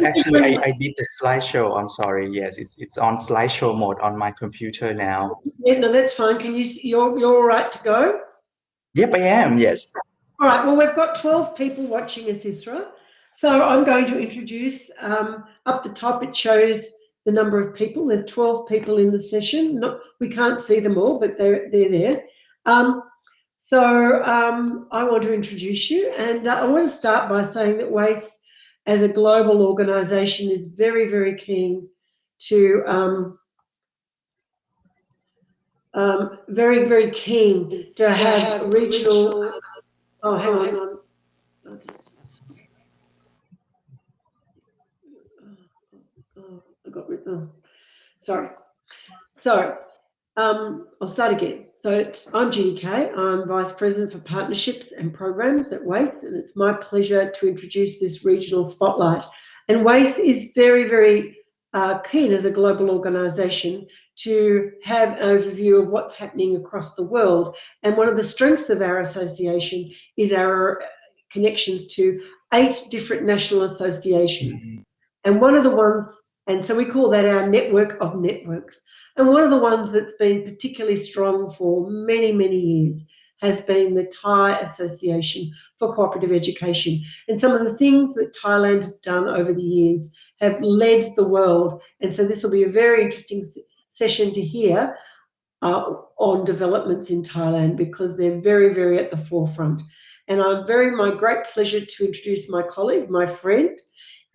Actually, I did the slideshow. I'm sorry. Yes, it's on slideshow mode on my computer now. Yeah, no, that's fine. Can you? You're all right to go? Yep, I am. Yes. All right. Well, we've got 12 people watching us, Isra. So I'm going to introduce. Up the top, it shows the number of people. There's 12 people in the session. We can't see them all, but they're there. I want to introduce you, and I want to start by saying that WACE, as a global organisation, is very, very keen to very, very keen to have regional. Oh, hang on. I got rid. Oh, sorry. So I'll start again. So I'm Judy Kay. I'm Vice President for Partnerships and Programs at WACE, and it's my pleasure to introduce this regional spotlight. And WACE is very, very keen as a global organisation to have an overview of what's happening across the world. And one of the strengths of our association is our connections to 8 different national associations. And one of the ones, and so we call that our network of networks. And one of the ones that's been particularly strong for many, many years has been the Thai Association for Cooperative Education. And some of the things that Thailand have done over the years have led the world. And so this will be a very interesting session to hear on developments in Thailand, because they're very, very at the forefront. And my great pleasure to introduce my colleague, my friend,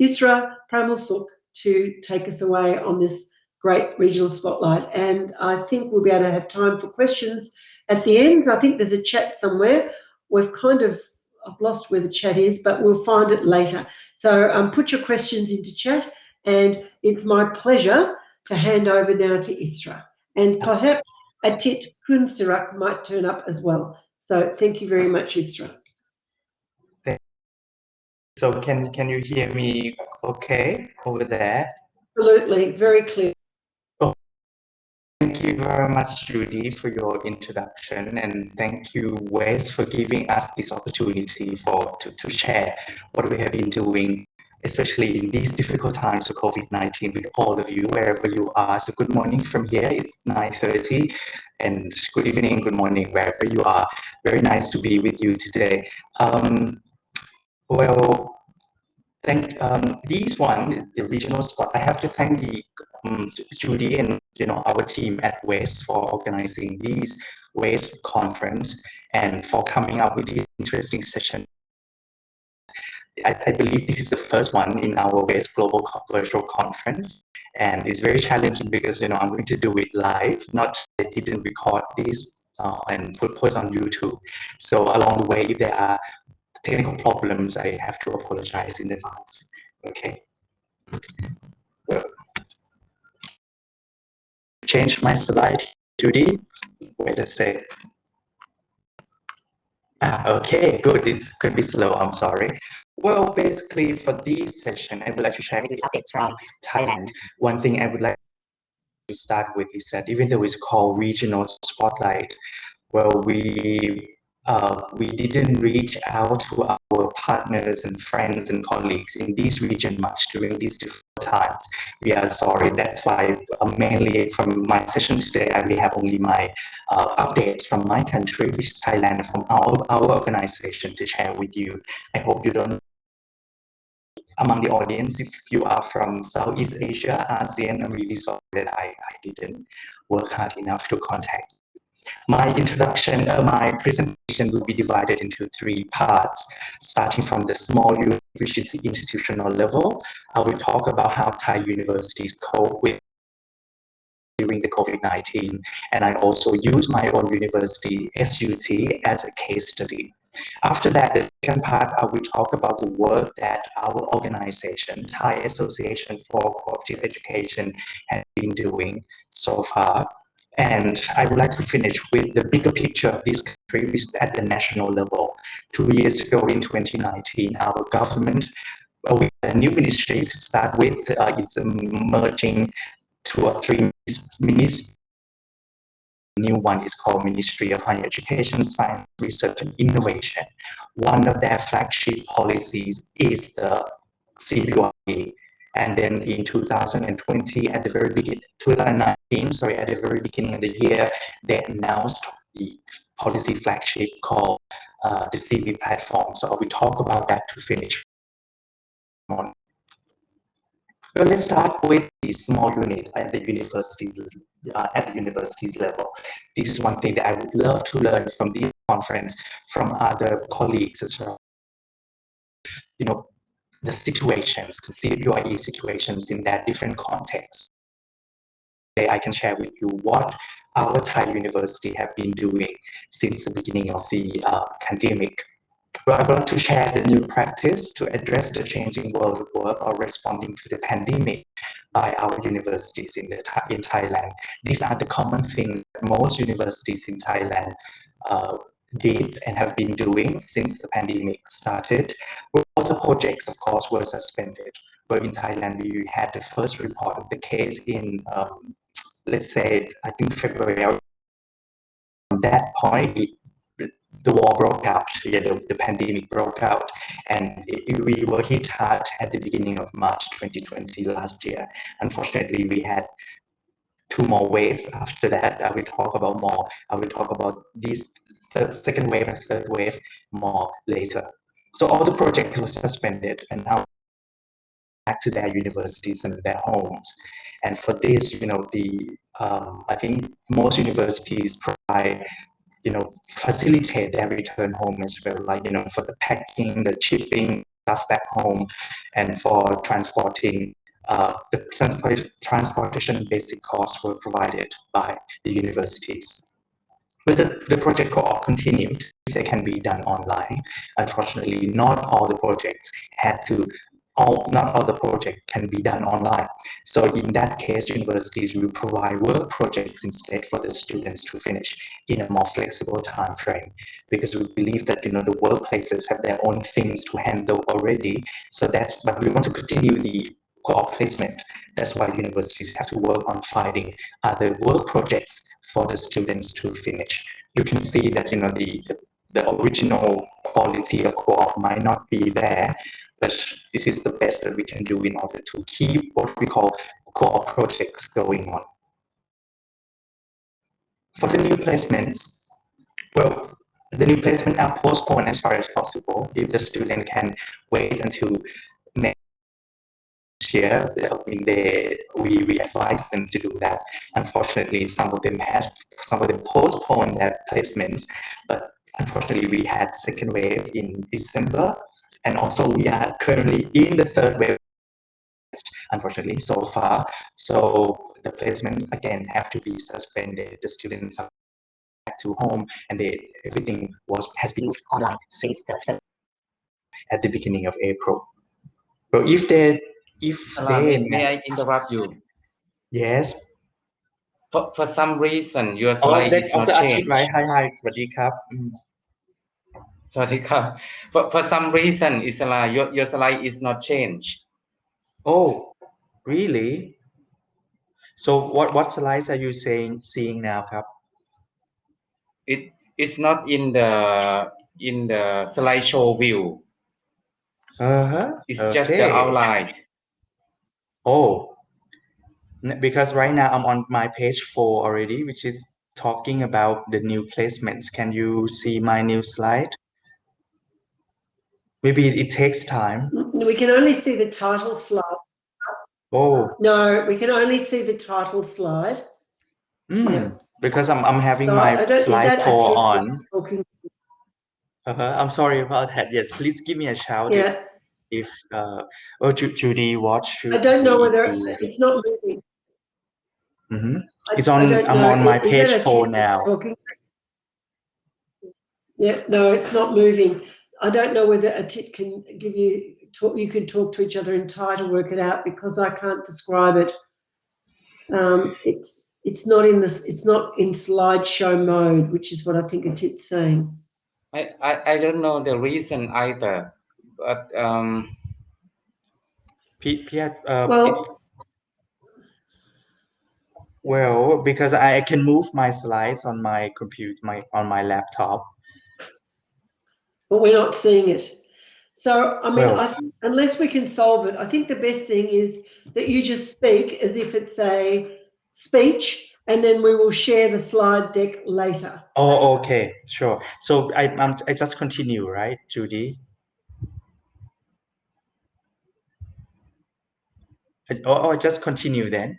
Isra Pramalsuk, to take us away on this great regional spotlight. And I think we'll be able to have time for questions at the end. I think there's a chat somewhere. I've lost where the chat is, but we'll find it later. So put your questions into chat, and it's my pleasure to hand over now to Isra. And perhaps Atit Kunsirak might turn up as well. So thank you very much, Isra. So can you hear me okay over there? Absolutely, very clear. Oh, thank you very much, Judy, for your introduction, and thank you, Wes, for giving us this opportunity to share what we have been doing, especially in these difficult times of COVID-19, with all of you, wherever you are. So good morning from here. It's 9:30, and good evening, good morning, wherever you are. Very nice to be with you today. Well, thank the regional spot. I have to thank the Judy and our team at WACE for organizing these WACE conference and for coming up with this interesting session. I believe this is the first one in our WACE Global Virtual Conference, and it's very challenging because I'm going to do it live. I didn't record this and post on YouTube. So along the way, if there are technical problems, I have to apologize in advance. Okay. Well, change my slide, Judy. Wait a sec. Okay, good. It's going to be slow. I'm sorry. Well, basically, for this session, I would like to share with you updates from Thailand. One thing I would like to start with is that even though it's called regional spotlight, well, we didn't reach out to our partners and friends and colleagues in this region much during these difficult times. We are sorry. That's why mainly from my session today, I will have only my updates from my country, which is Thailand, from our organization to share with you. I hope you don't. Among the audience, if you are from Southeast Asia, ASEAN, I'm really sorry that I didn't work hard enough to contact. My introduction, my presentation will be divided into 3 parts, starting from the small unit, which is the institutional level. I will talk about how Thai universities cope with during the COVID-19, and I also use my own university, SUT, as a case study. After that, the second part, I will talk about the work that our organization, Thai Association for Cooperative Education, has been doing so far. And I would like to finish with the bigger picture of this country, which is at the national level. 2 years ago in 2019, our government, with a new ministry to start with, it's merging 2 or 3 ministries. The new one is called Ministry of Higher Education, Science, Research and Innovation. One of their flagship policies is the CBRE, And then in 2020, at the very beginning, 2019, sorry, at the very beginning of the year, they announced the policy flagship called the CV platform. So we talk about that to finish. Well, let's start with the small unit at the universities level. This is one thing that I would love to learn from this conference, from other colleagues as well. You know, the situations, CWIE situations in that different context. Today, I can share with you what our Thai university have been doing since the beginning of the pandemic. Well, I want to share the new practice to address the changing world of work or responding to the pandemic by our universities in Thailand. These are the common things that most universities in Thailand did and have been doing since the pandemic started. Well, all the projects, of course, were suspended. But in Thailand, we had the first report of the case in, let's say, I think February. From that point, the war broke out, the pandemic broke out, and we were hit hard at the beginning of March 2020 last year. Unfortunately, we had two more waves after that. I will talk about more. I will talk about this second wave and third wave more later. So all the projects were suspended and now back to their universities and their homes. And for this, I think most universities provide facilitate their return home as well, like, for the packing, the shipping stuff back home, and for transporting, the transportation basic costs were provided by the universities. But the project co-op continued. They can be done online. Unfortunately, not all the projects not all the projects can be done online. So in that case, universities will provide work projects instead for the students to finish in a more flexible time frame, because we believe that the workplaces have their own things to handle already. But we want to continue the co-op placement. That's why universities have to work on finding other work projects for the students to finish. You can see that the original quality of co-op might not be there, but this is the best that we can do in order to keep what we call co-op projects going on. For the new placements, well, the new placement are postponed as far as possible. If the student can wait until next year, we advise them to do that. Unfortunately, some of them postponed their placements, but unfortunately, we had second wave in December, and also we are currently in the third wave, unfortunately, so far. So the placement again have to be suspended. The students are back to home, and everything has been online since at the beginning of April. So if may I interrupt you? Yes. For some reason, your slide is not changed. Right? Hi, สวัสดีครับ Sorry, for some reason, your slide is not changed. Oh, really? So what slides are you seeing now, ครับ It's not in the slideshow view. It's just the outline. Oh, because right now I'm on my page 4 already, which is talking about the new placements. Can you see my new slide? Maybe it takes time. We can only see the title slide. Oh. No, we can only see the title slide. Yeah. Because I'm having my slide 4 on. I'm sorry about that. Yes, please give me a shout if Judy, what should I don't know whether do? it's not moving. It's on. I'm on my page 4 now. Yeah, no, it's not moving. I don't know whether a tit can give you talk. You can talk to each other in Thai to work it out, because I can't describe it. It's not in this. It's not in slideshow mode, which is what I think a tit's saying. I don't know the reason either, but well, because I can move my slides on my computer, on my laptop. But we're not seeing it. So, I mean, Well, I think unless we can solve it, I think the best thing is that you just speak as if it's a speech, and then we will share the slide deck later. oh, okay, sure. So I just continue, right, Judy? Or just continue then.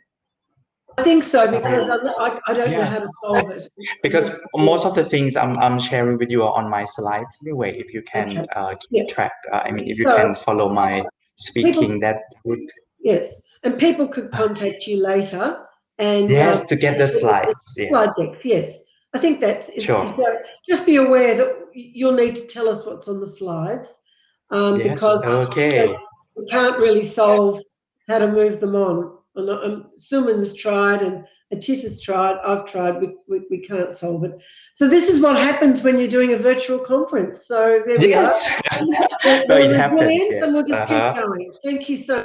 I think so, because I don't know Yeah. how to solve it. Because most of the things I'm sharing with you are on my slides anyway. If you can Okay. keep Yeah. track, I mean, if you So can follow my speaking, that would yes, and people could contact you later and yes to get the slides. Yes, slide decks. Yes, I think that's sure. so. Just be aware that you'll need to tell us what's on the slides, Yes. because Okay. we can't really solve how to move them on. And Suman's tried and Atit has tried. I've tried. We can't solve it. So this is what happens when you're doing a virtual conference. So there we are. Yes. The Well, it happens. resilience, Yes. and we'll just keep going. Thank you so.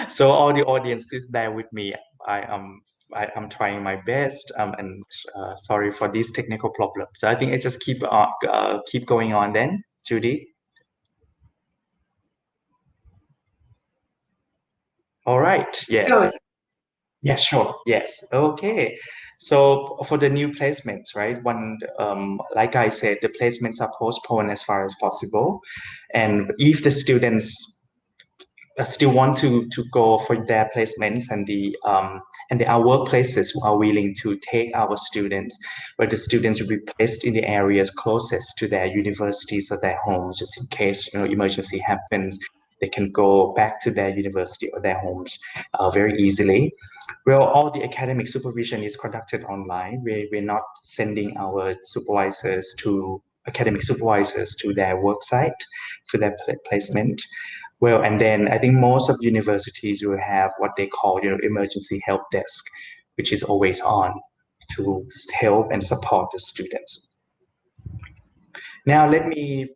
So all the audience, please bear with me. I'm trying my best. And sorry for these technical problems. So I think I just keep going on then, Judy. All right. Yes. Going. Yes, sure. Yes. Okay. So for the new placements, right? Like I said, the placements are postponed as far as possible. And if the students still want to go for their placements and there are workplaces who are willing to take our students, but the students will be placed in the areas closest to their universities or their homes, just in case emergency happens. They can go back to their university or their homes very easily. Well, all the academic supervision is conducted online. We're not sending our academic supervisors to their work site for their placement. Well, and then I think most of universities will have what they call, emergency help desk, which is always on to help and support the students. Now, let me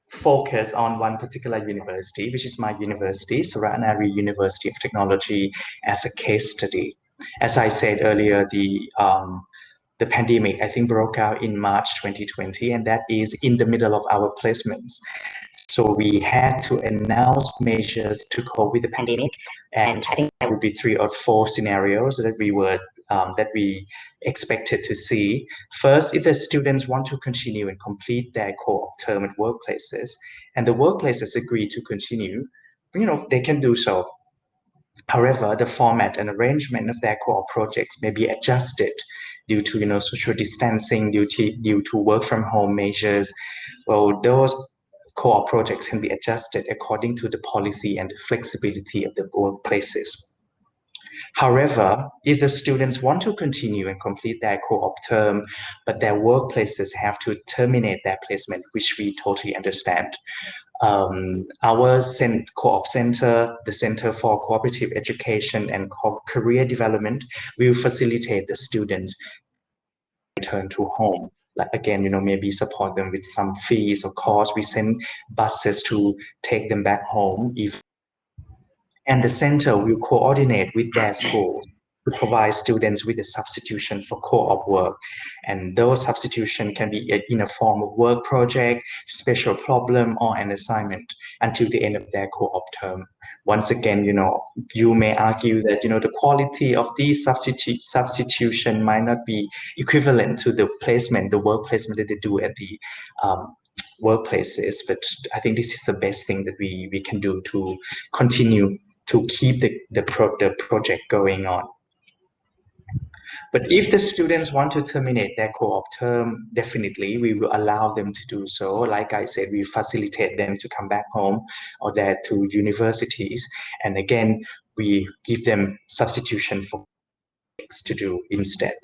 focus on one particular university, which is my university, Suratnari University of Technology, as a case study. As I said earlier, the pandemic, I think, broke out in March 2020, and that is in the middle of our placements. So we had to announce measures to cope with the pandemic, and I think there would be 3 or 4 scenarios that we expected to see. First, if the students want to continue and complete their co-op term at workplaces, and the workplaces agree to continue, they can do so. However, the format and arrangement of their co-op projects may be adjusted due to social distancing, due to work from home measures. Well, those co-op projects can be adjusted according to the policy and the flexibility of the workplaces. However, if the students want to continue and complete their co-op term, but their workplaces have to terminate their placement, which we totally understand, our co-op center, the Center for Cooperative Education and Career Development, will facilitate the students return to home. Like again, maybe support them with some fees or costs. We send buses to take them back home. And the center will coordinate with their schools to provide students with a substitution for co-op work. And those substitution can be in a form of work project, special problem, or an assignment until the end of their co-op term. Once again, you may argue that, the quality of these substitution might not be equivalent to the placement, the work placement that they do at the workplaces. But I think this is the best thing that we can do to continue to keep the project going on. But if the students want to terminate their co-op term, definitely we will allow them to do so. Like I said, we facilitate them to come back home or to universities. And again, we give them substitution for to do instead.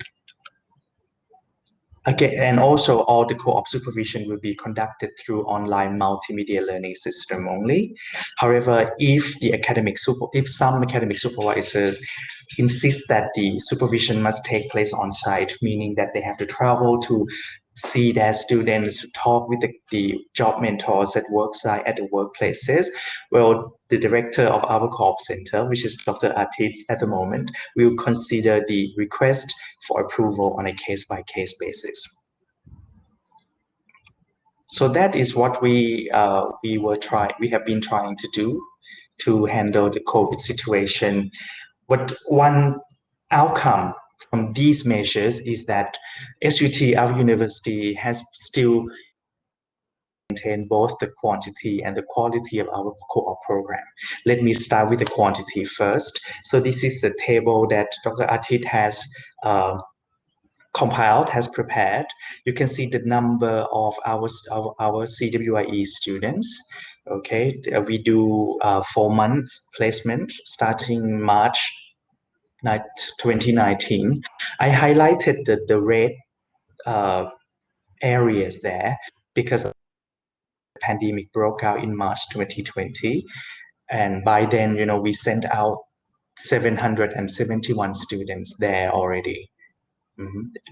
Okay, and also all the co-op supervision will be conducted through online multimedia learning system only. However, if some academic supervisors insist that the supervision must take place on site, meaning that they have to travel to see their students, talk with the job mentors at the workplaces, well, the director of our co-op center, which is Dr. Atit at the moment, will consider the request for approval on a case-by-case basis. So that is what we have been trying to do to handle the COVID situation. But one outcome from these measures is that SUT, our university, has still maintained both the quantity and the quality of our co-op program. Let me start with the quantity first. So this is the table that Dr. Atit has compiled, has prepared. You can see the number of our CWIE students. Okay, we do 4 months placement starting March 2019. I highlighted the red areas there because the pandemic broke out in March 2020. And by then, we sent out 771 students there already.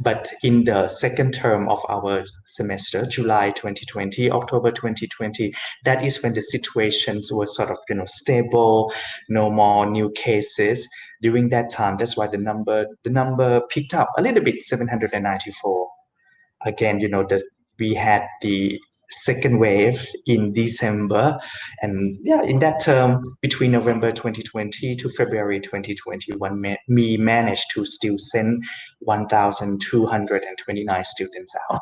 But in the second term of our semester, July 2020, October 2020, that is when the situations were sort of, stable, no more new cases. During that time, that's why the number picked up a little bit, 794. Again, we had the second wave in December, and yeah, in that term between November 2020 to February 2021, we managed to still send 1,229 students out.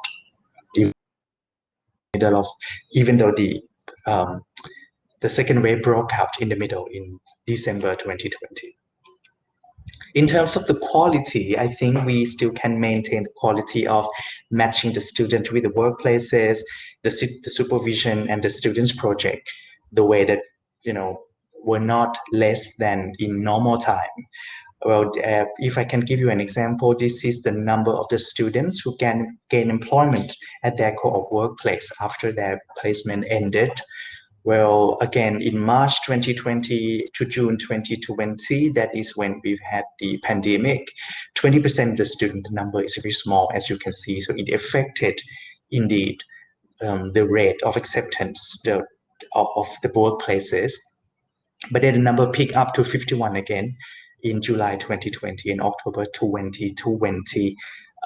In the middle of, even though the second wave broke out in the middle in December 2020. In terms of the quality, I think we still can maintain the quality of matching the student with the workplaces, the supervision, and the students project, the way that, were not less than in normal time. Well, if I can give you an example, this is the number of the students who can gain employment at their co-op workplace after their placement ended. Well, again, in March 2020 to June 2020, that is when we've had the pandemic. 20% of the student number is very small, as you can see. So it affected, indeed, the rate of acceptance of the workplaces. But then the number picked up to 51 again in July 2020 and October 2020.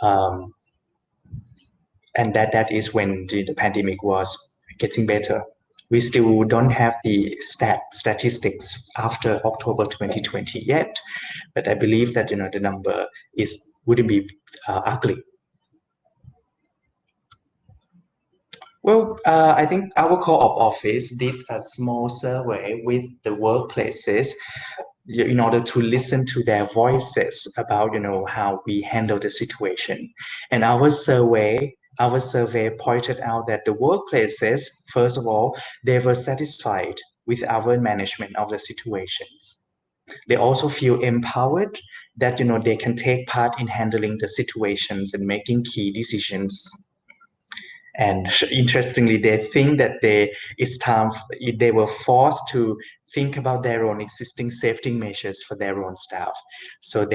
And that is when the pandemic was getting better. We still don't have the statistics after October 2020 yet, but I believe that the number wouldn't be ugly. Well, I think our co-op office did a small survey with the workplaces in order to listen to their voices about how we handle the situation. And our survey pointed out that the workplaces, first of all, they were satisfied with our management of the situations. They also feel empowered that they can take part in handling the situations and making key decisions. And interestingly, they think that they were forced to think about their own existing safety measures for their own staff. So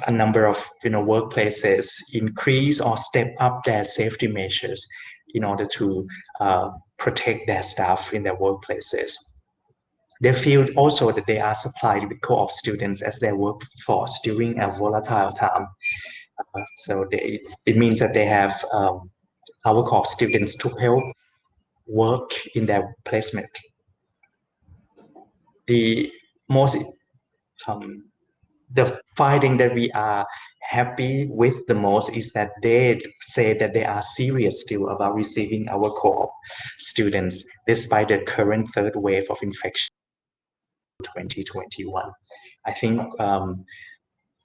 a number of workplaces increase or step up their safety measures in order to protect their staff in their workplaces. They feel also that they are supplied with co-op students as their workforce during a volatile time. So it means that they have our co-op students to help work in their placement. The most the finding that we are happy with the most is that they say that they are serious still about receiving our co-op students despite the current third wave of infection 2021. I think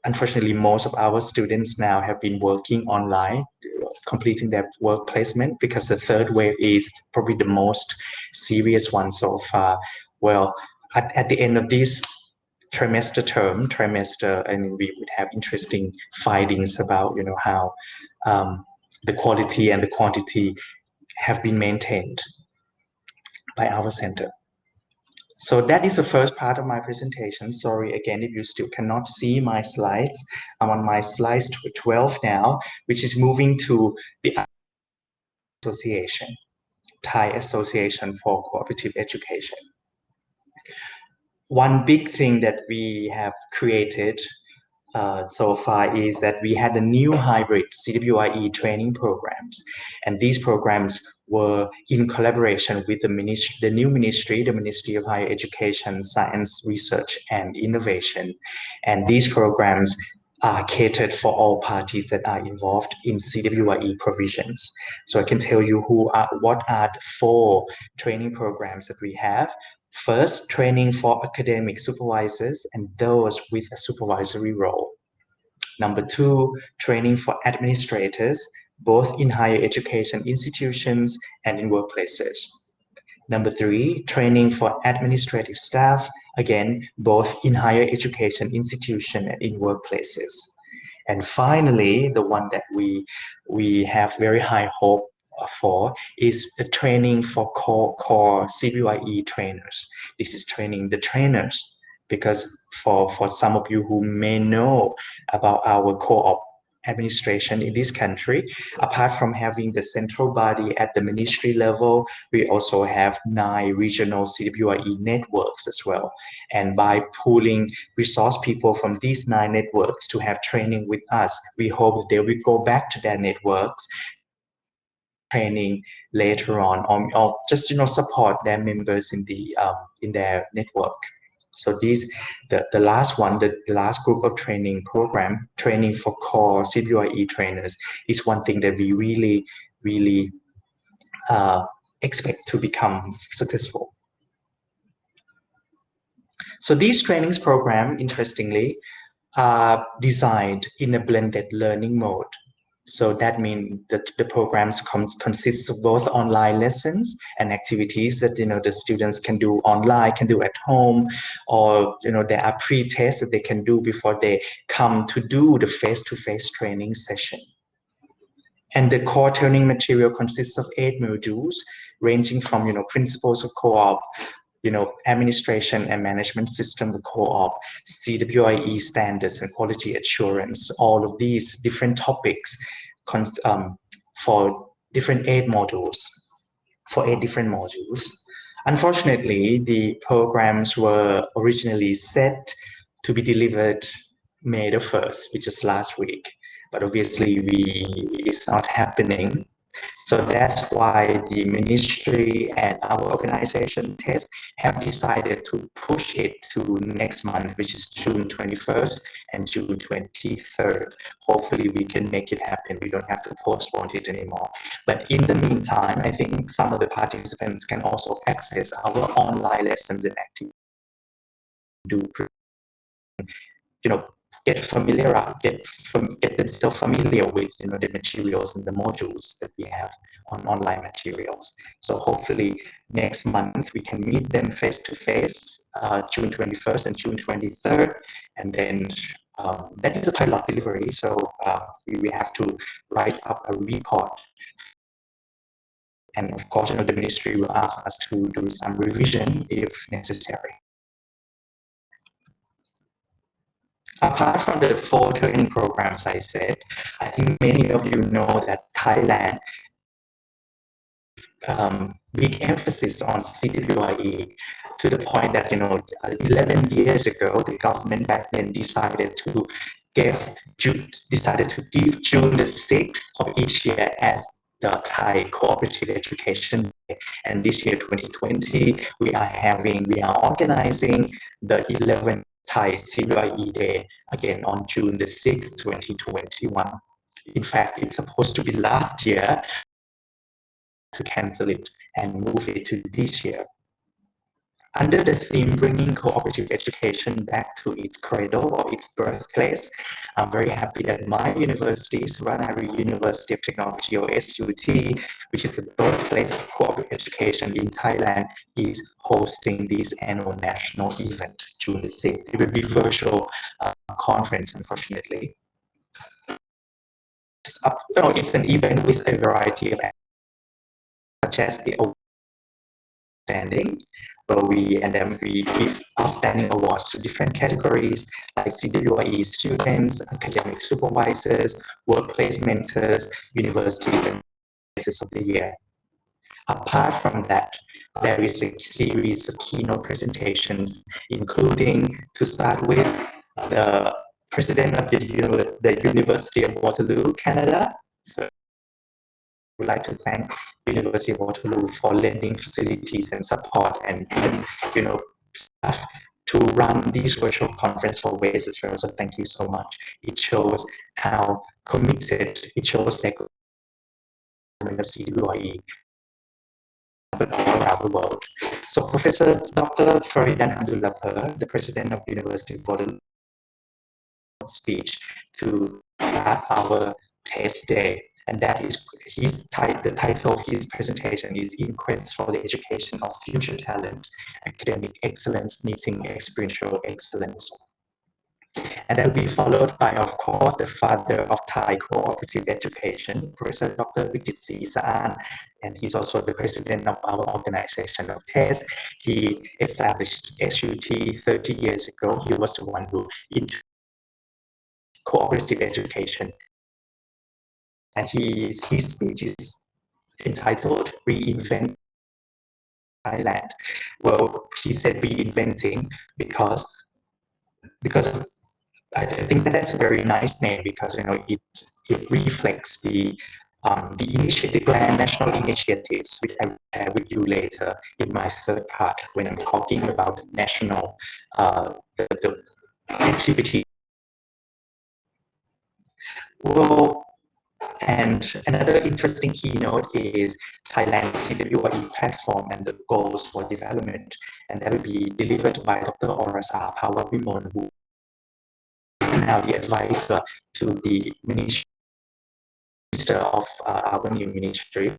unfortunately most of our students now have been working online, completing their work placement, because the third wave is probably the most serious one so far. Well, at the end of this trimester, and we would have interesting findings about how the quality and the quantity have been maintained by our center. So that is the first part of my presentation. Sorry again if you still cannot see my slides. I'm on my slides 12 now, which is moving to the association, Thai Association for Cooperative Education. One big thing that we have created so far is that we had a new hybrid CWIE training programs, and these programs were in collaboration with the new ministry, the Ministry of Higher Education, Science, Research, and Innovation. And these programs are catered for all parties that are involved in CWIE provisions. So I can tell you what are the 4 training programs that we have. First, training for academic supervisors and those with a supervisory role. Number 2, training for administrators, both in higher education institutions and in workplaces. Number 3, training for administrative staff, again, both in higher education institution and in workplaces. And finally, the one that we have very high hope for is the training for core CBYE trainers. This is training the trainers, because for some of you who may know about our co-op administration in this country, apart from having the central body at the ministry level, we also have 9 regional CWIE networks as well. And by pooling resource people from these 9 networks to have training with us, we hope that they will go back to their networks training later on, or just support their members in their network. So the last one, the last group of training program, training for core CWIE trainers, is one thing that we really expect to become successful. So these trainings program, interestingly, are designed in a blended learning mode. So that means that the programs consists of both online lessons and activities that the students can do online, can do at home, or there are pre-tests that they can do before they come to do the face-to-face training session. And the core training material consists of 8 modules, ranging from principles of co-op, administration and management system, the co-op, CWIE standards and quality assurance, all of these different topics for different 8 modules, for 8 different modules. Unfortunately, the programs were originally set to be delivered May the 1st, which is last week, but obviously it's not happening. So that's why the ministry and our organization TEST have decided to push it to next month, which is June 21st and June 23rd. Hopefully we can make it happen. We don't have to postpone it anymore. But in the meantime, I think some of the participants can also access our online lessons and activities. Get themselves familiar with the materials and the modules that we have on online materials. So hopefully next month we can meet them face to face, June 21st and June 23rd, and then that is a pilot delivery. So we have to write up a report. And of course, the ministry will ask us to do some revision if necessary. Apart from the 4 training programs I said, I think many of you know that Thailand big emphasis on CWIE, to the point that 11 years ago the government back then decided to give June the 6th of each year as the Thai Cooperative Education Day. And this year 2020 we are organizing the 11th Thai CWIE Day again on June the 6th, 2021. In fact, it's supposed to be last year, to cancel it and move it to this year. Under the theme Bringing Cooperative Education Back to its Cradle or its Birthplace, I'm very happy that my university, Suvarnabhumi University of Technology, or SUT, which is the birthplace of cooperative education in Thailand, is hosting this annual national event, June the 6th. It will be virtual conference, unfortunately. It's an event with a variety of such as the outstanding, where we give outstanding awards to different categories like CWIE students, academic supervisors, workplace mentors, universities, and places of the year. Apart from that, there is a series of keynote presentations, including, to start with, the president of the University of Waterloo, Canada. So I would like to thank University of Waterloo for lending facilities and support and staff to run this virtual conference for WACE as well. So thank you so much. It shows how committed, it shows that of CWIE all around the world. So Professor Dr. Faridan Abdullapur, the president of University of Waterloo, speech to start our test day, and that is the title of his presentation is In Quest for the Education of Future Talent, Academic Excellence Meeting Experiential Excellence. And that will be followed by, of course, the father of Thai cooperative education, Professor Dr. Vijit Saan, and he's also the president of our organization of TEST. He established SUT 30 years ago. He was the one who introduced cooperative education. And his speech is entitled Reinvent Thailand. Well, he said reinventing because I think that's a very nice name because it reflects the grand national initiatives, which I will share with you later in my third part when I'm talking about national the activity. Well, and another interesting keynote is Thailand's CWIE platform and the goals for development, and that will be delivered by Dr. Orasa Pawavimon, who is now the advisor to the Minister of our new ministry.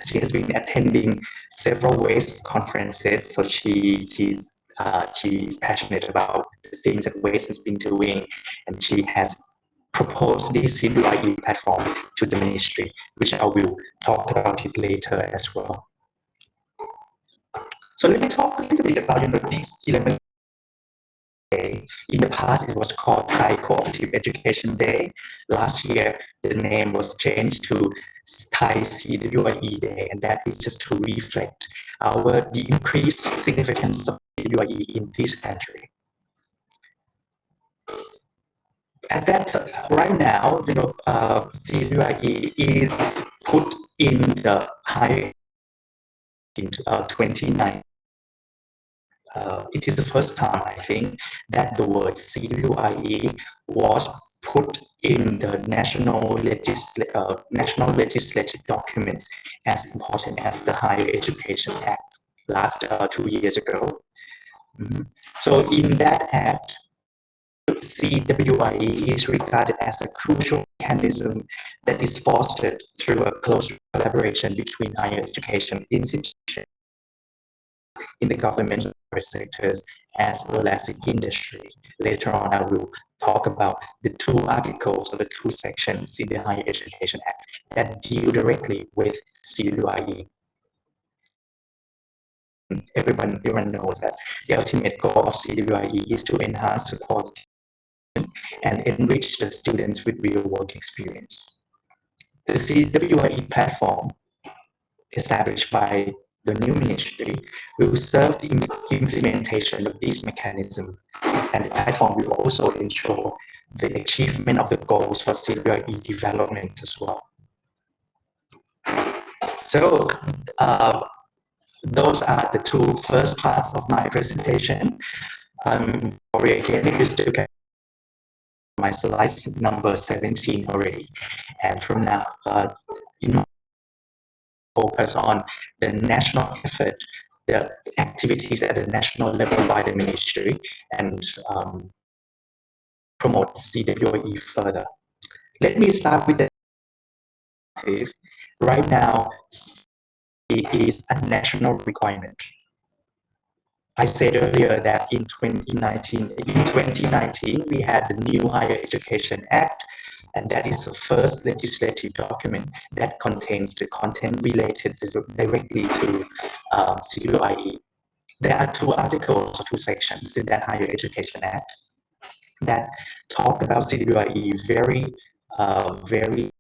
She has been attending several WACE conferences, so she's passionate about the things that WACE has been doing, and she has proposed this CWIE platform to the ministry, which I will talk about it later as well. So let me talk a little bit about these 11 Day. In the past, it was called Thai Cooperative Education Day. Last year, the name was changed to Thai CWIE Day, and that is just to reflect the increased significance of CWIE in this country. At that right now, CWIE is put in the higher in 2019. It is the first time, I think, that the word CWIE was put in the national legislative documents as important as the Higher Education Act last 2 years ago. So in that act, CWIE is regarded as a crucial mechanism that is fostered through a close collaboration between higher education institutions in the government sectors as well as the industry. Later on, I will talk about the two articles or the two sections in the Higher Education Act that deal directly with CWIE. Everyone knows that the ultimate goal of CWIE is to enhance the quality and enrich the students with real work experience. The CWIE platform established by the new ministry will serve the implementation of these mechanisms, and the platform will also ensure the achievement of the goals for CWIE development as well. So those are the two first parts of my presentation. Sorry again, if you still can my slides number 17 already, and from now focus on the national effort, the activities at the national level by the ministry, and promote CWIE further. Let me start with the right now. It is a national requirement. I said earlier that in 2019, we had the new Higher Education Act, and that is the first legislative document that contains the content related directly to CWIE. There are two articles or two sections in that Higher Education Act that talk about CWIE very.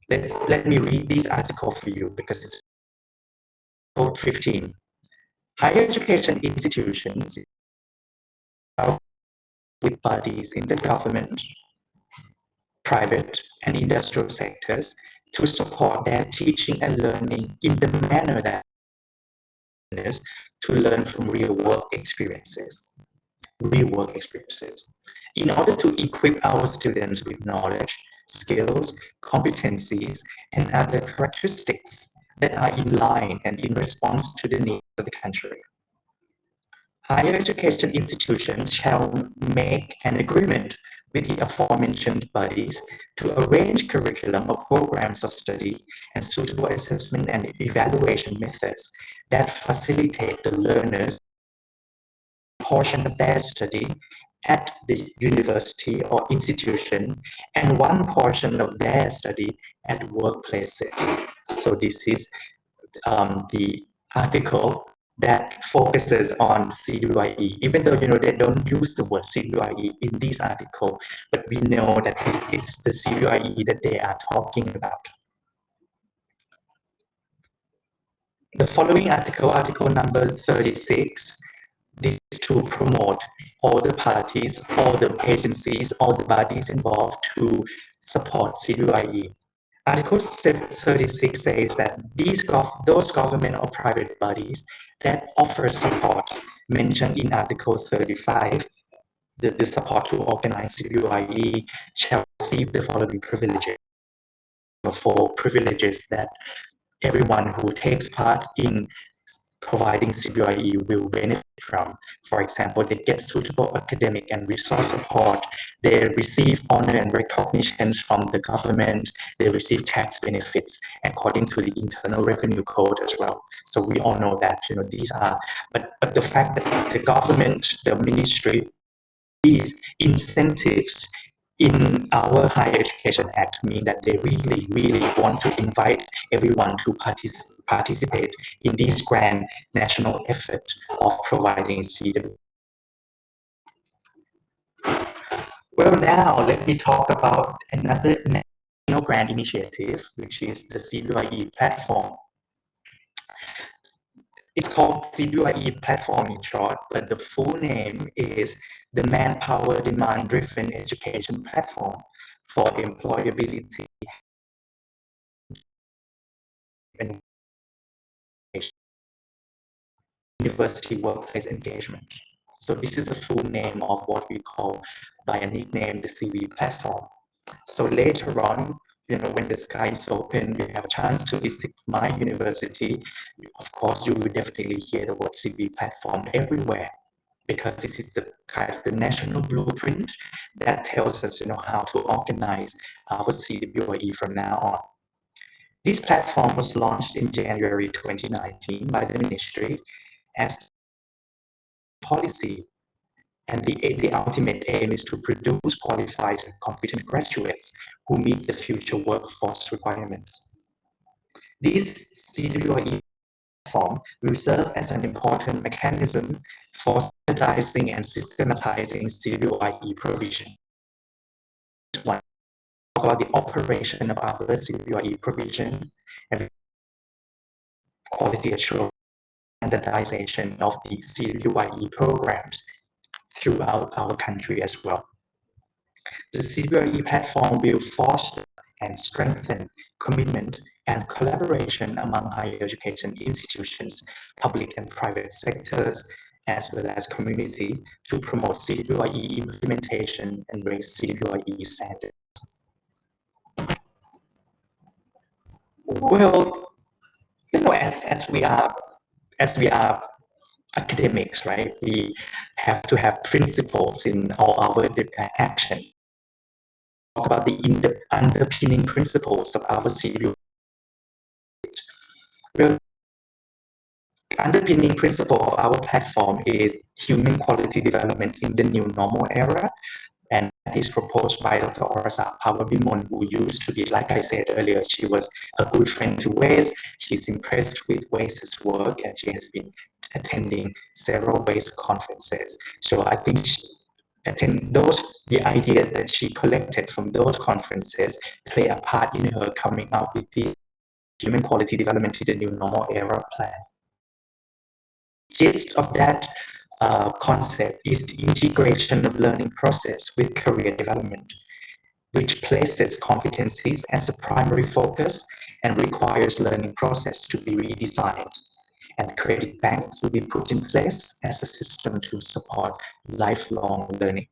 Let me read this article for you because it's code 15. Higher education institutions bodies in the government, private and industrial sectors to support their teaching and learning in the manner that learners to learn from real work experiences. In order to equip our students with knowledge, skills, competencies, and other characteristics that are in line and in response to the needs of the country. Higher education institutions shall make an agreement with the aforementioned bodies to arrange curriculum or programs of study and suitable assessment and evaluation methods that facilitate the learners portion of their study at the university or institution and one portion of their study at workplaces. So this is the article that focuses on CUIE, even though they don't use the word CUIE in this article, but we know that it's the CUIE that they are talking about. The following article, article number 36, this is to promote all the parties, all the agencies, all the bodies involved to support CUIE. Article 36 says that those government or private bodies that offer support mentioned in Article 35, the support to organize CUIE shall receive the following privileges. For privileges that everyone who takes part in providing CUIE will benefit from. For example, they get suitable academic and resource support, they receive honor and recognitions from the government, they receive tax benefits according to the Internal Revenue Code as well. So we all know that, these are, but the fact that the government, the ministry, these incentives in our Higher Education Act mean that they really, really want to invite everyone to participate in this grand national effort of providing CWE. Well, now let me talk about another national grant initiative, which is the CWE platform. It's called CWE platform in short, but the full name is the Manpower Demand Driven Education Platform for Employability and University Workplace Engagement. So this is a full name of what we call by a nickname the CWE platform. So later on, when the sky is open, you have a chance to visit my university. Of course, you will definitely hear the word CWE platform everywhere, because this is the kind of the national blueprint that tells us, how to organize our CWE from now on. This platform was launched in January 2019 by the ministry as policy, and the ultimate aim is to produce qualified and competent graduates who meet the future workforce requirements. This CWE platform will serve as an important mechanism for standardizing and systematizing CWIE provision. One, about the operation of our CWIE provision and quality assurance standardization of the CWIE programs throughout our country as well. The CWIE platform will foster and strengthen commitment and collaboration among higher education institutions, public and private sectors, as well as community to promote CWIE implementation and raise CWIE standards. Well, as we are academics, right? We have to have principles in all our actions. Talk about the underpinning principles of our CWIE. Well, underpinning principle of our platform is human quality development in the new normal era, and that is proposed by Dr. Orasa Pawabimon, who used to be, like I said earlier, she was a good friend to Wes. She's impressed with Wes's work, and she has been attending several Wes conferences. So I think the ideas that she collected from those conferences play a part in her coming up with the human quality development in the new normal era plan. Gist of that concept is the integration of learning process with career development, which places competencies as a primary focus and requires learning process to be redesigned. And credit banks will be put in place as a system to support lifelong learning.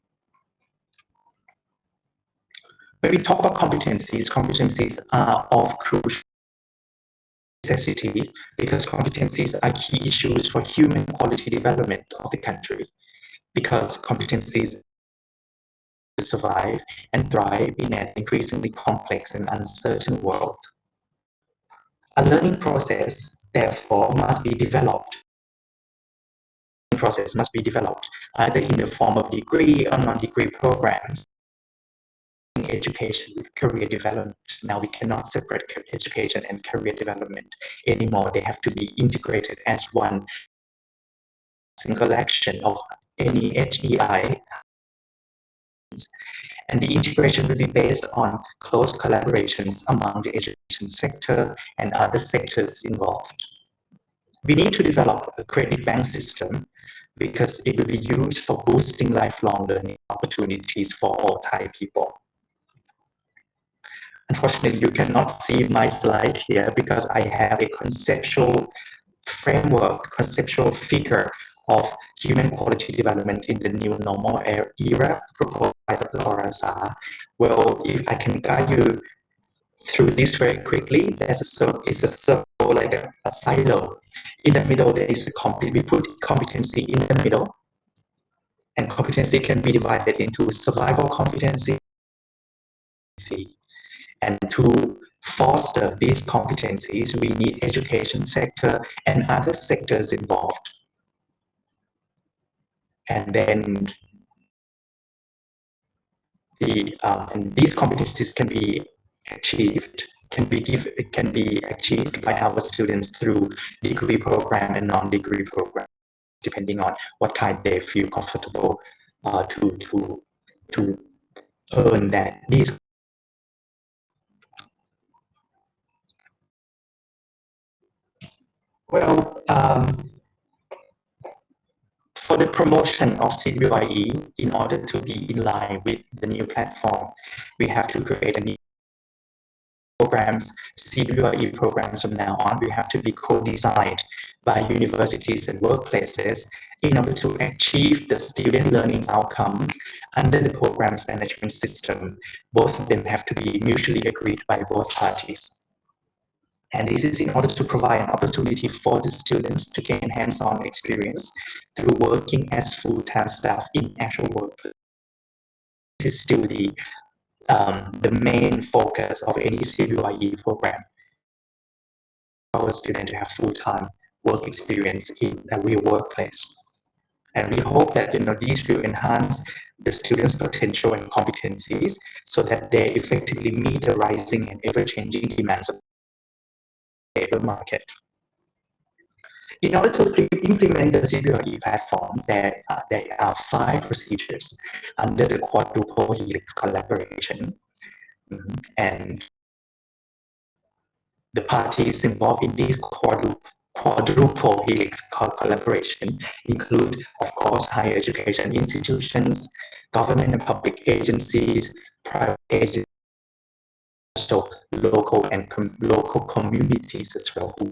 When we talk about competencies are of crucial necessity because competencies are key issues for human quality development of the country. Because competencies to survive and thrive in an increasingly complex and uncertain world. A learning process, therefore, must be developed. Either in the form of degree or non-degree programs. Education with career development. Now we cannot separate education and career development anymore. They have to be integrated as one single action of any HEI. And the integration will be based on close collaborations among the education sector and other sectors involved. We need to develop a credit bank system because it will be used for boosting lifelong learning opportunities for all Thai people. Unfortunately, you cannot see my slide here because I have a conceptual framework, conceptual figure of human quality development in the new normal era proposed by Dr. Orasa. Well, if I can guide you through this very quickly, it's a circle like a silo. In the middle, there is we put competency in the middle, and competency can be divided into survival competency. And to foster these competencies, we need education sector and other sectors involved. And then and these competencies can be achieved, can be achieved by our students through degree program and non-degree program, depending on what kind they feel comfortable to earn that these. Well, for the promotion of CBYE, in order to be in line with the new platform, we have to create a new programs, CBYE programs from now on. We have to be co-designed by universities and workplaces in order to achieve the student learning outcomes under the program's management system. Both of them have to be mutually agreed by both parties. And this is in order to provide an opportunity for the students to gain hands-on experience through working as full-time staff in actual workplace. This is still the main focus of any CBYE program. Our students to have full-time work experience in a real workplace. And we hope that these will enhance the students' potential and competencies so that they effectively meet the rising and ever-changing demands of the labor market. In order to implement the CBYE platform, there are 5 procedures under the quadruple helix collaboration. And the parties involved in this quadruple helix collaboration include, of course, higher education institutions, government and public agencies, private agencies, also local and local communities as well, who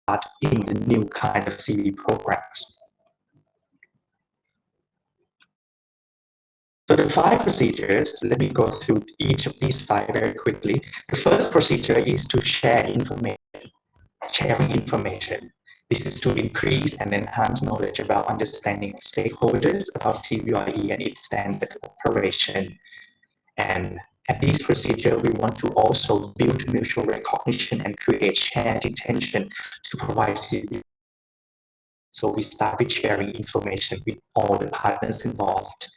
are in the new kind of CB programs. So the 5 procedures, let me go through each of these 5 very quickly. The first procedure is to share information. Sharing information. This is to increase and enhance knowledge about understanding of stakeholders about CBYE and its standard operation. And at this procedure, we want to also build mutual recognition and create shared intention to provide CBYE. So we start with sharing information with all the partners involved.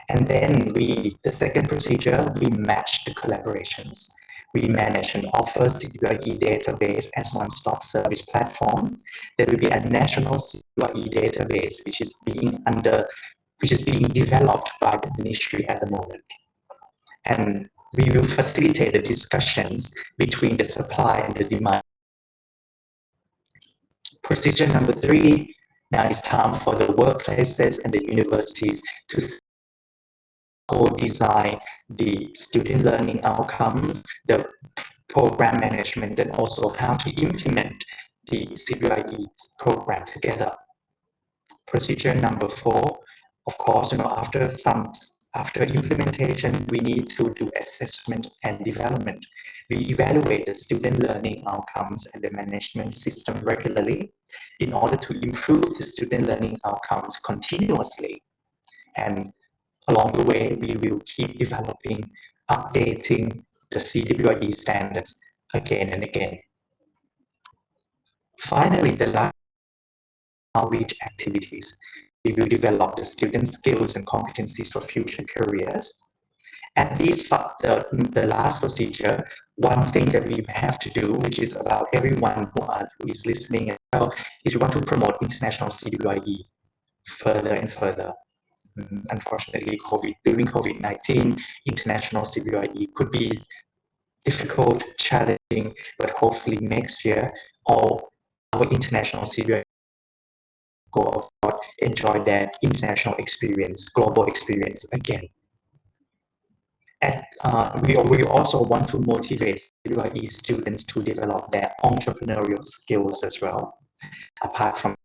And then the second procedure, we match the collaborations. We manage and offer CBYE database as one-stop service platform. There will be a national CBYE database which is being developed by the ministry at the moment. And we will facilitate the discussions between the supply and the demand. Procedure number 3, Now it's time for the workplaces and the universities to co-design the student learning outcomes, the program management, and also how to implement the CBIE program together. Procedure number 4, of course, after implementation, we need to do assessment and development. We evaluate the student learning outcomes and the management system regularly in order to improve the student learning outcomes continuously. And along the way, we will keep developing, updating the CWIE standards again and again. Finally, the last outreach activities. We will develop the student skills and competencies for future careers. At least for the last procedure, one thing that we have to do, which is about everyone who is listening as well, is we want to promote international CWIE further and further. Unfortunately, during COVID-19, international CWIE could be difficult, challenging, but hopefully next year, all our international CWIE go out, enjoy their international experience, global experience again. We also want to motivate CWIE students to develop their entrepreneurial skills as well. Apart from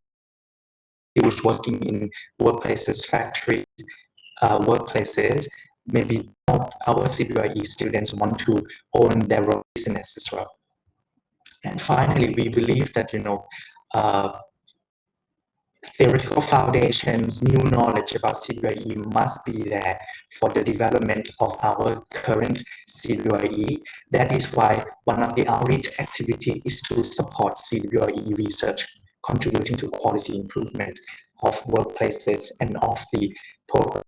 skills working in workplaces, factories, workplaces, maybe our CWIE students want to own their own business as well. And finally, we believe that, theoretical foundations, new knowledge about CWIE must be there for the development of our current CWIE. That is why one of the outreach activities is to support CWIE research, contributing to quality improvement of workplaces and of the program.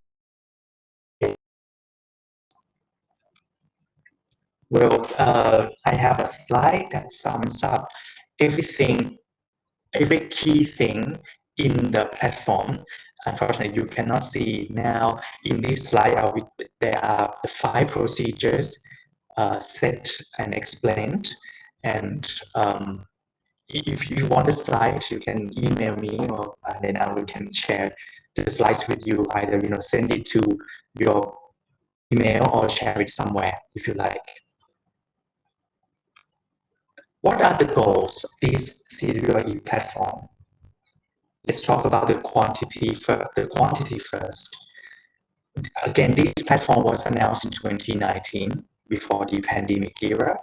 Well, I have a slide that sums up everything, every key thing in the platform. Unfortunately, you cannot see now in this slide. There are the 5 procedures set and explained. And if you want the slides, you can email me, or then I can share the slides with you. Either send it to your email or share it somewhere if you like. What are the goals of this CWIE platform? Let's talk about the quantity first. Again, this platform was announced in 2019, before the pandemic era.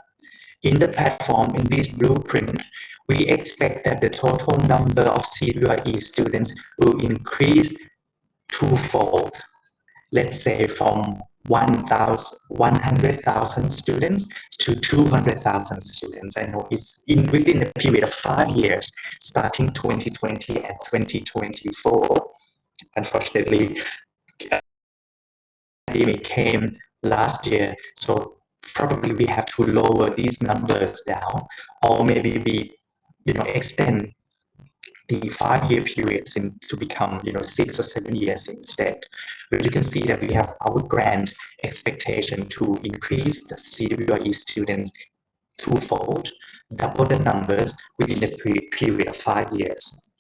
In the platform, in this blueprint, we expect that the total number of CWIE students will increase twofold. Let's say from 100,000 students to 200,000 students. I know it's within a period of 5 years, starting 2020 and 2024. Unfortunately, the pandemic came last year, so probably we have to lower these numbers down, or maybe we, extend the 5-year periods to become 6 or 7 years instead. But you can see that we have our grand expectation to increase the CWIE students twofold, double the numbers within a period of 5 years.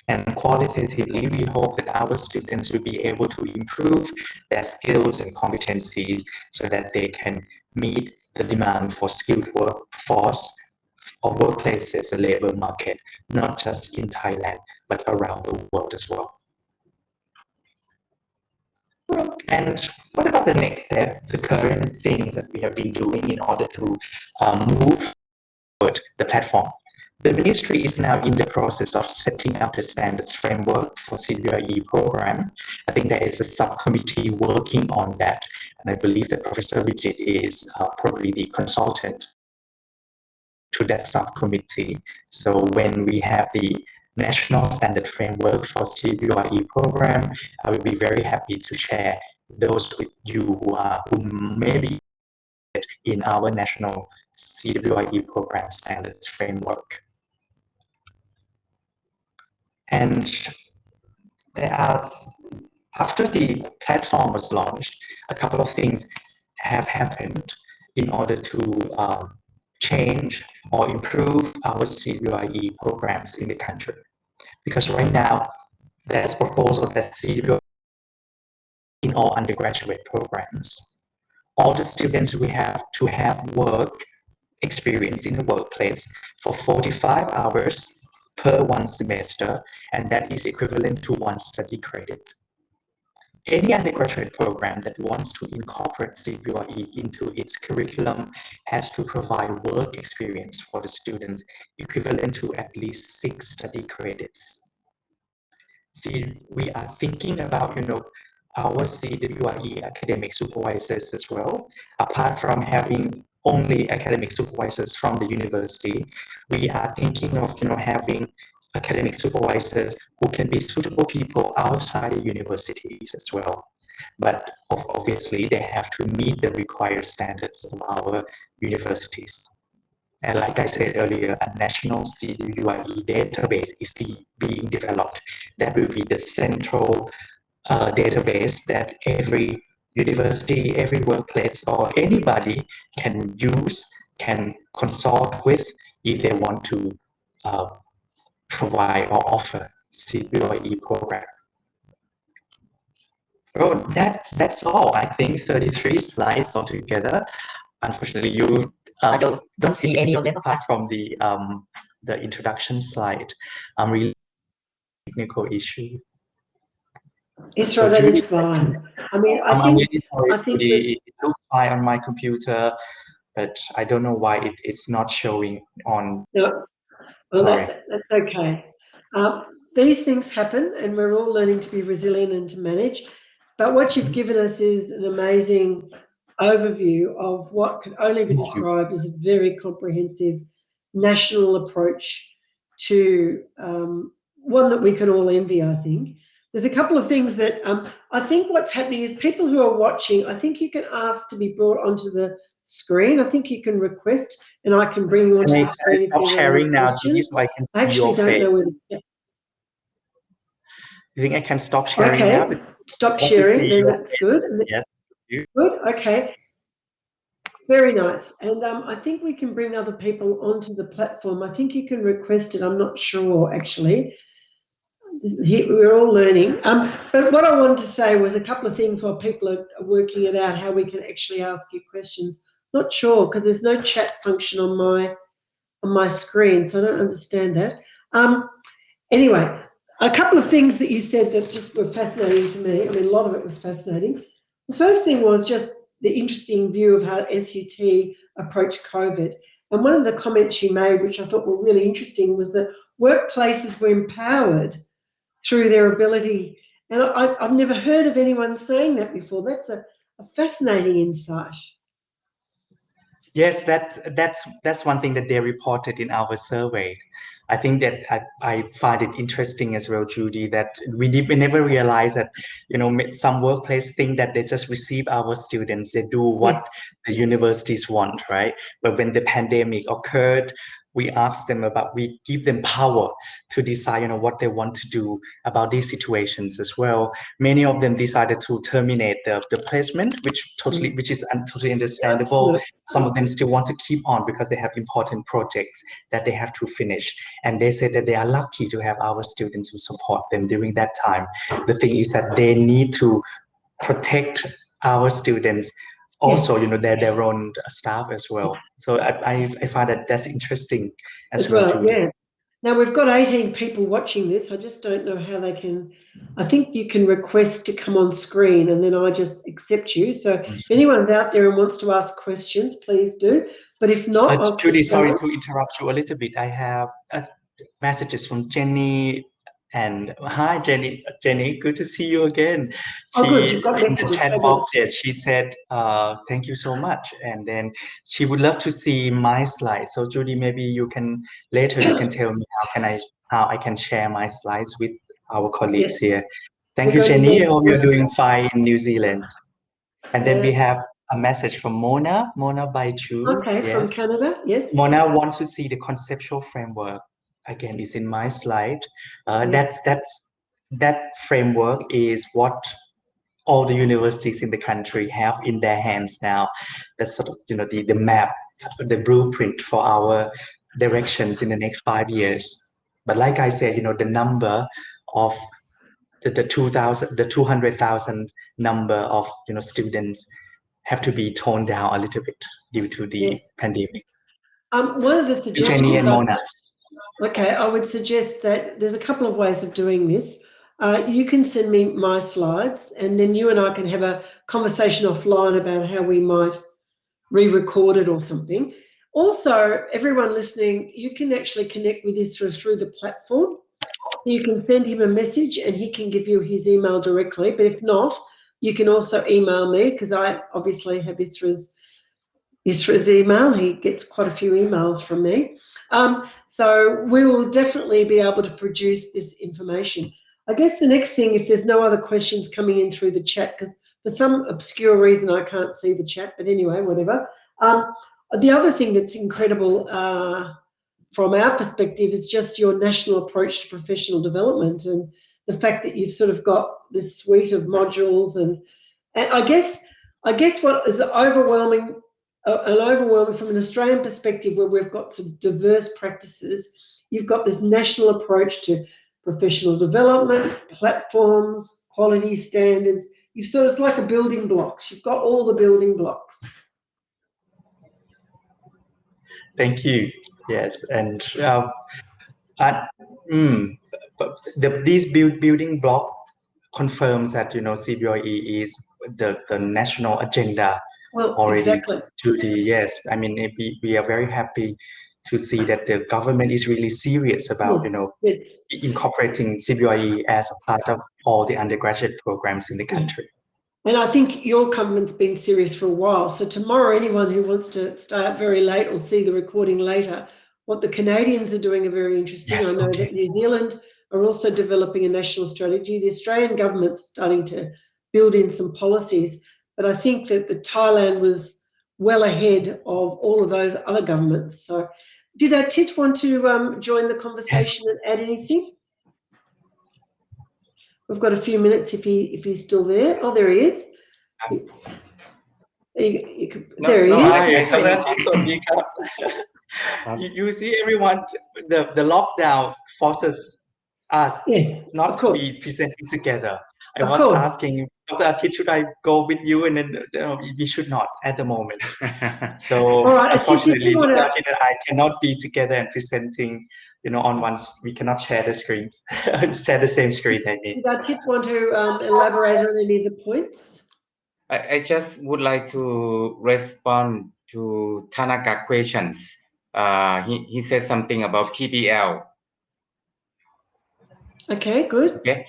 And qualitatively, we hope that our students will be able to improve their skills and competencies so that they can meet the demand for skilled workforce or workplaces, a labor market, not just in Thailand, but around the world as well. And what about the next step, the current things that we have been doing in order to move forward the platform? The ministry is now in the process of setting up the standards framework for CWIE program. I think there is a subcommittee working on that, and I believe that Professor Vijit is probably the consultant to that subcommittee. So when we have the national standard framework for CWIE program, I will be very happy to share those with you who may be in our national CWIE program standards framework. And after the platform was launched, a couple of things have happened in order to change or improve our CWIE programs in the country. because right now there's proposal that CWI in all undergraduate programs. All the students will have to have work experience in the workplace for 45 hours per one semester, and that is equivalent to one study credit. Any undergraduate program that wants to incorporate CWIE into its curriculum has to provide work experience for the students equivalent to at least 6 study credits. See, we are thinking about, our CWIE academic supervisors as well. Apart from having only academic supervisors from the university, we are thinking of, having academic supervisors who can be suitable people outside the universities as well. But obviously, they have to meet the required standards of our universities. And like I said earlier, a national CWIE database is being developed. That will be the central database that every university, every workplace, or anybody can use, can consult with if they want to provide or offer CWIE program. Oh, that's all. I think 33 slides altogether. Unfortunately, you don't see any of them apart from the introduction slide. I'm really technical issue. Isra, that is fine. I mean, I'm really sorry. I think that, It looks fine on my computer, but I don't know why it's not showing on. no, well, that's okay. These things happen, and we're all learning to be resilient and to manage. But what you've given us is an amazing overview of what could only be described as a very comprehensive national approach to one that we can all envy, I think. There's a couple of things that I think what's happening is people who are watching, I think you can ask to be brought onto the screen. I think you can request, and I can bring you onto the screen if stop there are sharing any now, questions. so I can I see your actually don't face. know where to. You think I can stop sharing Okay, now? stop sharing, then that's good. Yes. Good, okay. Very nice. And I think we can bring other people onto the platform. I think you can request it. I'm not sure, actually. We're all learning. But what I wanted to say was a couple of things while people are working it out, how we can actually ask you questions. Not sure, because there's no chat function on my screen, so I don't understand that. Anyway, a couple of things that you said that just were fascinating to me. I mean, a lot of it was fascinating. The first thing was just the interesting view of how SUT approached COVID. And one of the comments you made, which I thought were really interesting, was that workplaces were empowered through their ability. And I've never heard of anyone saying that before. That's a fascinating insight. Yes, that's one thing that they reported in our survey. I think that I find it interesting as well, Judy, that we never realize that, some workplace think that they just receive our students, they do what the universities want, right? But when the pandemic occurred, we give them power to decide, what they want to do about these situations as well. Many of them decided to terminate the placement, which is totally understandable. Some of them still want to keep on because they have important projects that they have to finish. And they said that they are lucky to have our students who support them during that time. The thing is that they need to protect our students, also, their own staff as well. So I find that that's interesting as well, Judy. Yeah. Now we've got 18 people watching this. I just don't know how they can. I think you can request to come on screen, and then I just accept you. So if anyone's out there and wants to ask questions, please do. But if not, Judy, sorry to interrupt you a little bit. I have messages from Jenny. And hi, Jenny. Jenny, good to see you again. Good. You've got In the messages. chat box, yes, she said, thank you so much. And then she would love to see my slides. So Judy, maybe later you can tell me how I can share my slides with our colleagues here. Thank you, Jenny. I hope you're doing fine in New Zealand. And then we have a message from Mona Baichu. Okay, yes. from Canada, yes. Mona wants to see the conceptual framework. Again, it's in my slide. That framework is what all the universities in the country have in their hands now. That's sort of, the map, the blueprint for our directions in the next 5 years. But like I said, the number of the 200,000 number of students have to be toned down a little bit due to the pandemic. One of the Jenny suggestions, and Mona. okay, I would suggest that there's a couple of ways of doing this. You can send me my slides, and then you and I can have a conversation offline about how we might re-record it or something. Also, everyone listening, you can actually connect with Isra through the platform. You can send him a message and he can give you his email directly. But if not, you can also email me, because I obviously have Isra's email. He gets quite a few emails from me. So we will definitely be able to produce this information. I guess the next thing, if there's no other questions coming in through the chat, because for some obscure reason I can't see the chat, but anyway, whatever. The other thing that's incredible from our perspective is just your national approach to professional development, and the fact that you've sort of got this suite of modules, and I guess what is overwhelming from an Australian perspective, where we've got some diverse practices, you've got this national approach to professional development, platforms, quality standards. It's like a building blocks. You've got all the building blocks. Thank you. Yes, and these building block confirms that CBOE is the national agenda already. Exactly. To the yes. I mean, we are very happy to see that the government is really serious about incorporating CBOE as a part of all the undergraduate programs in the country. And I think your government's been serious for a while. So tomorrow, anyone who wants to stay up very late or see the recording later, what the Canadians are doing are very interesting. Yes, I know that New Zealand are also developing a national strategy. The Australian government's starting to build in some policies. But I think that the Thailand was well ahead of all of those other governments. So did Atit want to join the conversation and add anything? We've got a few minutes if he's still there. Oh, there he is. There he is. You see, everyone, the lockdown forces us not to be presenting together. I was asking Dr. Atit, should I go with you? And then we should not at the moment. So unfortunately, Dr. Atit and I cannot be together and presenting on once. We cannot share the screens, share the same screen. I mean. Did Atit want to elaborate on any of the points? I just would like to respond to Tanaka's questions. He said something about PBL. Okay, good. Okay.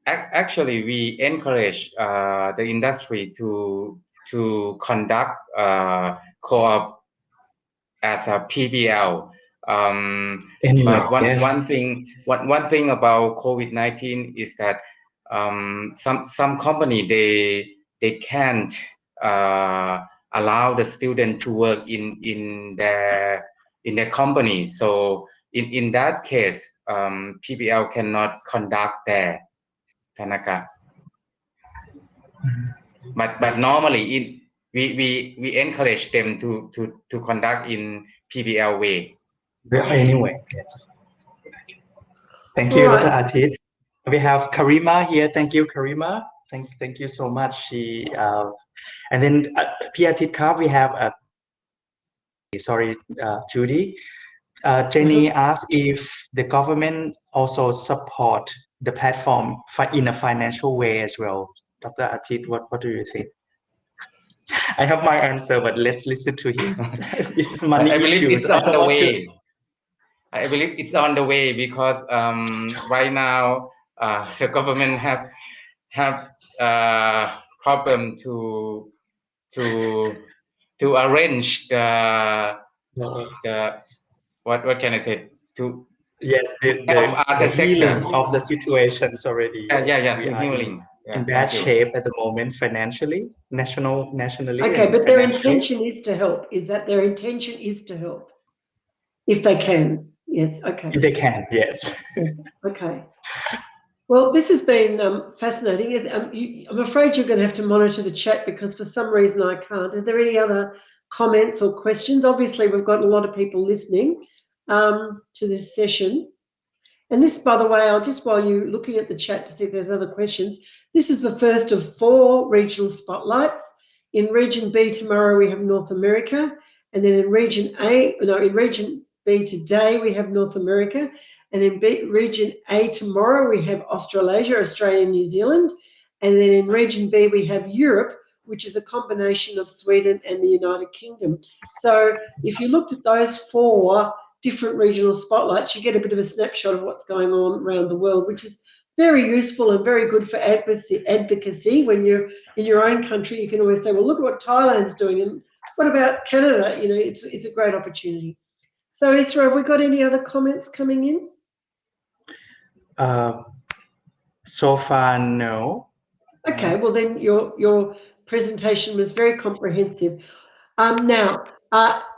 Actually, we encourage the industry to conduct co-op as a PBL. But one thing about COVID-19 is that some company they can't allow the student to work in their company. So in that case, PBL cannot conduct there, Tanaka. But normally we encourage them to conduct in PBL way. Anyway, yes. Thank you, Dr. Atit. We have Karima here. Thank you, Karima. Thank you so much. She and then Piatitka, we have Judy. Jenny asked if the government also support the platform in a financial way as well. Dr. Atit, what do you think? I have my answer, but let's listen to him. This is money issues. I believe it's on the way because right now the government have problem to arrange the what can I say to the healing of the situations already. Healing. In bad shape at the moment financially, nationally. Okay, but their intention is to help. Is that their intention is to help? If they can, yes. Okay. If they can, yes. Okay. Well, this has been fascinating. I'm afraid you're going to have to monitor the chat because for some reason I can't. Are there any other comments or questions? Obviously, we've got a lot of people listening. to this session. And this, by the way, I'll just, while you're looking at the chat to see if there's other questions, this is the first of 4 regional spotlights. In Region B tomorrow we have North America, and then in Region B today we have North America, and in Region A tomorrow we have Australasia, Australia and New Zealand, and then in Region B we have Europe, which is a combination of Sweden and the United Kingdom. So if you looked at those 4 different regional spotlights, you get a bit of a snapshot of what's going on around the world, which is very useful and very good for advocacy. When you're in your own country, you can always say, well, look at what Thailand's doing, and what about Canada? You know, it's a great opportunity. So, Isra, have we got any other comments coming in? So far, no. Okay, well then your presentation was very comprehensive. Now,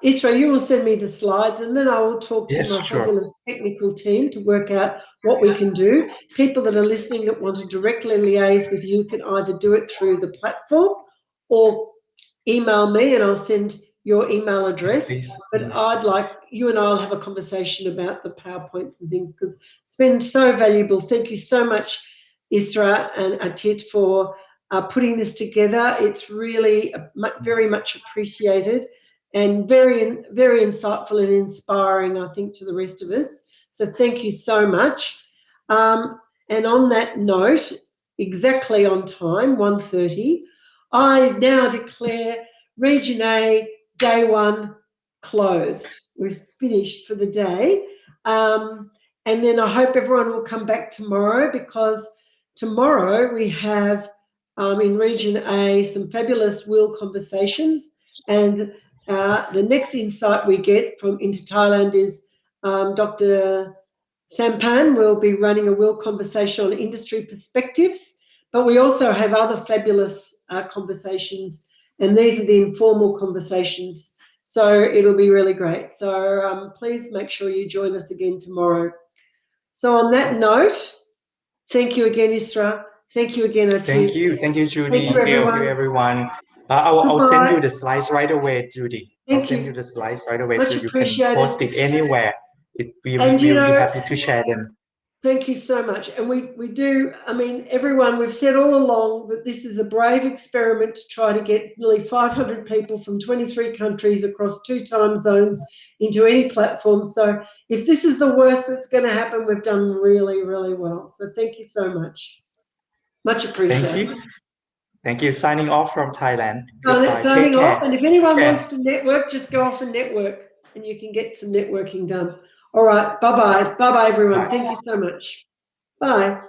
Isra, you will send me the slides, and then I will talk to my fabulous technical team to work out what we can do. People that are listening that want to directly liaise with you can either do it through the platform or email me, and I'll send your email address. Please. But I'd like you and I'll have a conversation about the PowerPoints and things, because it's been so valuable. Thank you so much, Isra and Atit, for putting this together. It's really very much appreciated and very, very insightful and inspiring, I think, to the rest of us. So thank you so much. And on that note, exactly on time, 1:30, I now declare Region A, Day 1, closed. We're finished for the day. And then I hope everyone will come back tomorrow, because tomorrow we have in Region A some fabulous will conversations, and the next insight we get from into Thailand is Dr. Sampan will be running a will conversation on industry perspectives, but we also have other fabulous conversations, and these are the informal conversations, so it'll be really great. So please make sure you join us again tomorrow. So on that note, thank you again, Isra. Thank you again, Atit. Thank you, Judy. Thank you, everyone. I'll send you the slides right away, Judy. I'll send you the slides right away, Much so you appreciated. can post it anywhere. We'll be happy to share them. Thank you so much. And we do, I mean, everyone, we've said all along that this is a brave experiment to try to get nearly 500 people from 23 countries across 2 time zones into any platform. So if this is the worst that's going to happen, we've done really, really well. So thank you so much. Much appreciated. Thank you. Signing off from Thailand. Goodbye. Signing off. And if anyone wants to network, just go off and network, and you can get some networking done. All right. Bye-bye. Bye-bye, everyone. Thank you so much. Bye.